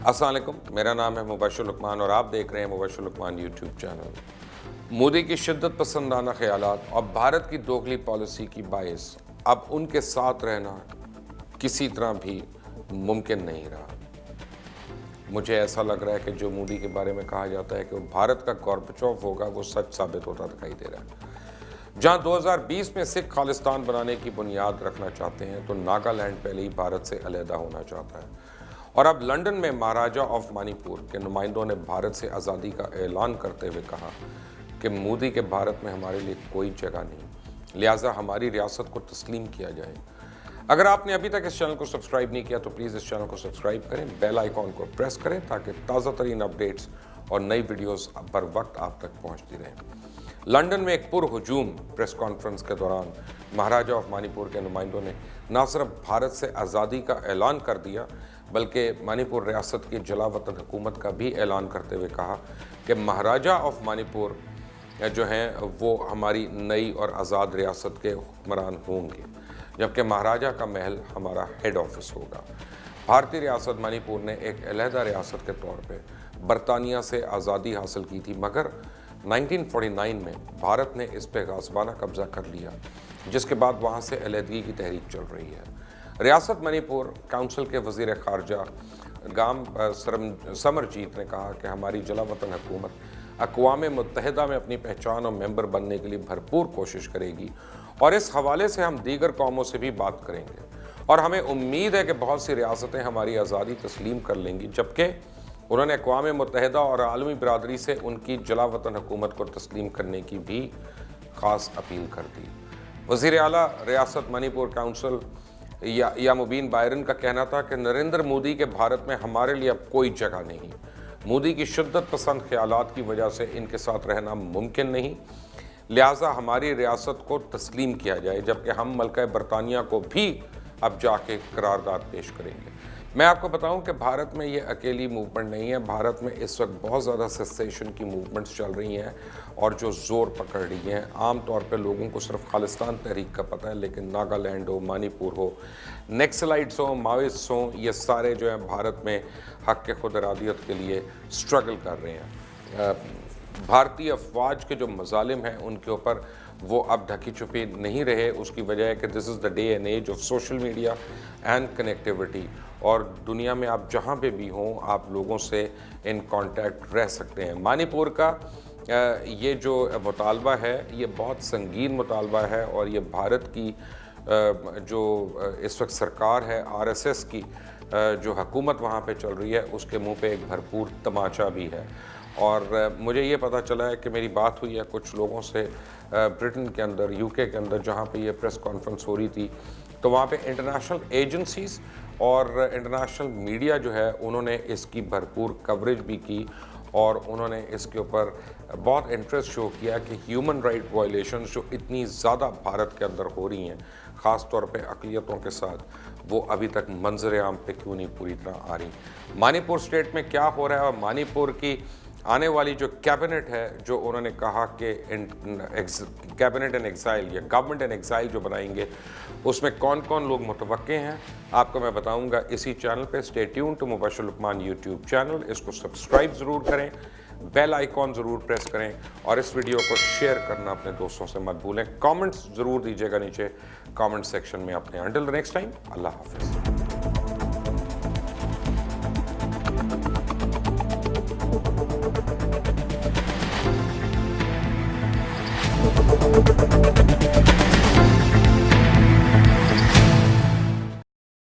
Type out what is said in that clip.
अस्सलाम वालेकुम, मेरा नाम है मुबशर लुकमान और आप देख रहे हैं मुबशर लुकमान यूट्यूब चैनल। मोदी की शिद्दत पसंदाना ख्यालात और भारत की दोगली पॉलिसी की बायस अब उनके साथ रहना किसी तरह भी मुमकिन नहीं रहा। मुझे ऐसा लग रहा है कि जो मोदी के बारे में कहा जाता है कि वो भारत का गोर्बचोव होगा, वो सच साबित होता दिखाई दे रहा है। जहां 2020 में सिख खालिस्तान बनाने की बुनियाद रखना चाहते हैं, तो नागालैंड पहले ही भारत से अलहदा होना चाहता है। और अब लंदन में महाराजा ऑफ मणिपुर के नुमाइंदों ने भारत से आज़ादी का ऐलान करते हुए कहा कि मोदी के भारत में हमारे लिए कोई जगह नहीं, लिहाजा हमारी रियासत को तस्लीम किया जाए। अगर आपने अभी तक इस चैनल को सब्सक्राइब नहीं किया तो प्लीज़ इस चैनल को सब्सक्राइब करें, बेल आइकॉन को प्रेस करें ताकि ताज़ा तरीन अपडेट्स और नई वीडियोस बर वक्त आप तक पहुंचती रहें। लंदन में एक पुरहुजूम प्रेस कॉन्फ्रेंस के दौरान महाराजा ऑफ मणिपुर के नुमाइंदों ने न सिर्फ भारत से आज़ादी का ऐलान कर दिया, बल्कि मणिपुर रियासत की जलावतन हुकूमत का भी ऐलान करते हुए कहा कि महाराजा ऑफ मणिपुर जो हैं वो हमारी नई और आज़ाद रियासत के हुक्मरान होंगे, जबकि महाराजा का महल हमारा हेड ऑफिस होगा। भारतीय रियासत मणिपुर ने एक अलहदा रियासत के तौर पे बरतानिया से आज़ादी हासिल की थी, मगर 1949 में भारत ने इस पे गाज़बाना कब्ज़ा कर लिया, जिसके बाद वहाँ से अलहदगी की तहरीक चल रही है। रियासत मणिपुर काउंसिल के वज़ीर ख़ारजा गाम समरजीत ने कहा कि हमारी जलावतन हुकूमत अक़वाम मुत्तहिदा में अपनी पहचान और मेंबर बनने के लिए भरपूर कोशिश करेगी और इस हवाले से हम दीगर कौमों से भी बात करेंगे और हमें उम्मीद है कि बहुत सी रियासतें हमारी आज़ादी तस्लीम कर लेंगी, जबकि उन्होंने अक़वाम मुत्तहिदा और आलमी बरादरी से उनकी जलावतन हुकूमत को तस्लीम करने की भी ख़ास अपील कर दी। वज़ीर आला रियासत मणिपुर काउंसिल या मुबीन बायरन का कहना था कि नरेंद्र मोदी के भारत में हमारे लिए अब कोई जगह नहीं। मोदी की शिद्दत पसंद ख्यालात की वजह से इनके साथ रहना मुमकिन नहीं, लिहाजा हमारी रियासत को तस्लीम किया जाए, जबकि हम मलका बरतानिया को भी अब जाके करारदाद पेश करेंगे। मैं आपको बताऊं कि भारत में ये अकेली मूवमेंट नहीं है। भारत में इस वक्त बहुत ज़्यादा सेसेशन की मूवमेंट्स चल रही हैं और जो ज़ोर पकड़ रही हैं। आम तौर पे लोगों को सिर्फ खालिस्तान तहरीक का पता है, लेकिन नागालैंड हो, मणिपुर हो, नक्सलाइट्स हो, माओइस्ट हो, ये सारे जो हैं भारत में हक़ के खुद इरादियत के लिए स्ट्रगल कर रहे हैं। भारतीय अफवाज के जो मज़ालिम हैं उनके ऊपर वो अब ढकी छुपी नहीं रहे। उसकी वजह है कि this is the day and age of social media and connectivity, और दुनिया में आप जहाँ पे भी हों आप लोगों से इन कांटेक्ट रह सकते हैं। मणिपुर का ये जो मुतालबा है ये बहुत संगीन मुतालबा है और ये भारत की जो इस वक्त सरकार है, आरएसएस की जो हुकूमत वहाँ पे चल रही है, उसके मुंह पे एक भरपूर तमाचा भी है। और मुझे ये पता चला है कि मेरी बात हुई है कुछ लोगों से ब्रिटेन के अंदर, यूके के अंदर, जहाँ पे ये प्रेस कॉन्फ्रेंस हो रही थी, तो वहाँ पे इंटरनेशनल एजेंसीज़ और इंटरनेशनल मीडिया जो है उन्होंने इसकी भरपूर कवरेज भी की और उन्होंने इसके ऊपर बहुत इंटरेस्ट शो किया कि ह्यूमन राइट वायलेशंस जो इतनी ज़्यादा भारत के अंदर हो रही हैं, ख़ास तौर पे अक़लियतों के साथ, वो अभी तक मंजर आम पे क्यों नहीं पूरी तरह आ रही। मणिपुर स्टेट में क्या हो रहा है और मणिपुर की आने वाली जो कैबिनेट है, जो उन्होंने कहा कि कैबिनेट एंड एग्ज़ाइल या गवर्नमेंट एंड एग्ज़ाइल जो बनाएंगे, उसमें कौन कौन लोग मुतवक्के हैं आपको मैं बताऊंगा इसी चैनल पे। Stay tune to Mubashir Luqman YouTube channel. इसको सब्सक्राइब ज़रूर करें, बेल आइकॉन ज़रूर प्रेस करें और इस वीडियो को शेयर करना अपने दोस्तों से मत भूलें। कमेंट्स ज़रूर दीजिएगा नीचे कमेंट सेक्शन में अपने। अंटिल द नेक्स्ट टाइम, अल्लाह हाफ़िज़।